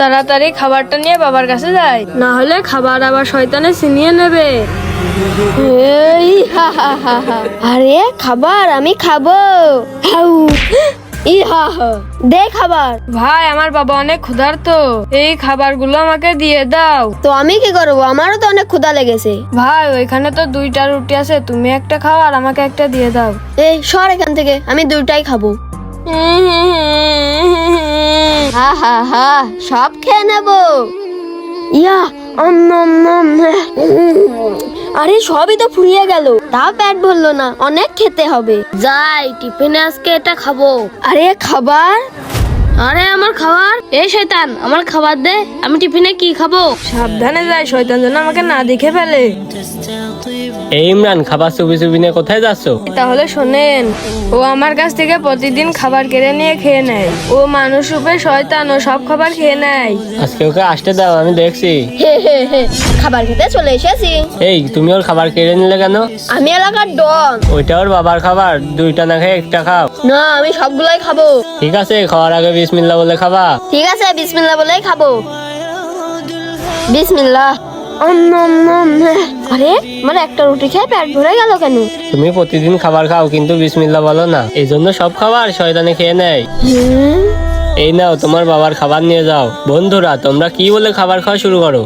তাড়াতাড়ি খাবারটা নিয়ে বাবার কাছে যাই, না হলে খাবার আবার শয়তানে ছিনিয়ে নেবে। এই হা হা হা হা। আরে খাবার আমি খাবো। হাউ ই হা হা। দে খাবার। ভাই আমার বাবা অনেক ক্ষুধার্ত, এই খাবারগুলো আমাকে দিয়ে দাও। তো আমি কি করবো, আমারও তো অনেক ক্ষুধা লেগেছে। ভাই ওইখানে তো 2টা রুটি আছে, তুমি একটা খাও আর আমাকে একটা দিয়ে দাও। এই সর এখান থেকে, আমি দুইটাই খাবো। হা হা হা, সব খেয়ে নেবো। ইয়া আরে সবই তো ফুরিয়ে গেল, তাও পেট ভরলো না, অনেক খেতে হবে। যাই টিফিনে আজকে এটা খাবো। আরে খাবার, আরে আমার খাবার। এই শয়তান আমার খাবার দে, আমি টিফিনে কি খাবো? সাবধানে যাই, শয়তান যেন আমাকে না দেখে ফেলে। এই ইমরান, খাবার চুপি চুপি নিয়ে কোথায় যাচ্ছ? তাহলে শোনেন, ও আমার কাছ থেকে প্রতিদিন খাবার কেড়ে নিয়ে খেয়ে নেয়। ও মানুষ রূপে শয়তান, ও সব খাবার খেয়ে নেয়। আজকে ওকে আসতে দাও, আমি দেখছি। হে হে হে, খাবার খেতে চলে এসেছি। এই তুমি ওর খাবার কেড়ে নিলে কেন? আমি এলাকার ডন। ওইটা ওর বাবার খাবার, দুইটা না খেয়ে একটা খাও। না আমি সবগুলাই খাবো। ঠিক আছে, খাওয়ার আগে বিসমিল্লাহ বলে খাবা। ঠিক আছে বিসমিল্লাহ বলেই খাবো। বিসমিল্লাহ। আরে আমার একটা রুটি খেয়ে পেট ভরে গেল কেন? তুমি প্রতিদিন খাবার খাও কিন্তু বিসমিল্লাহ বলো না, এই জন্য সব খাবার শয়তানে খেয়ে নেয়। এই নাও তোমার বাবার খাবার নিয়ে যাও। বন্ধুরা তোমরা কি বলে খাবার খাওয়া শুরু করো?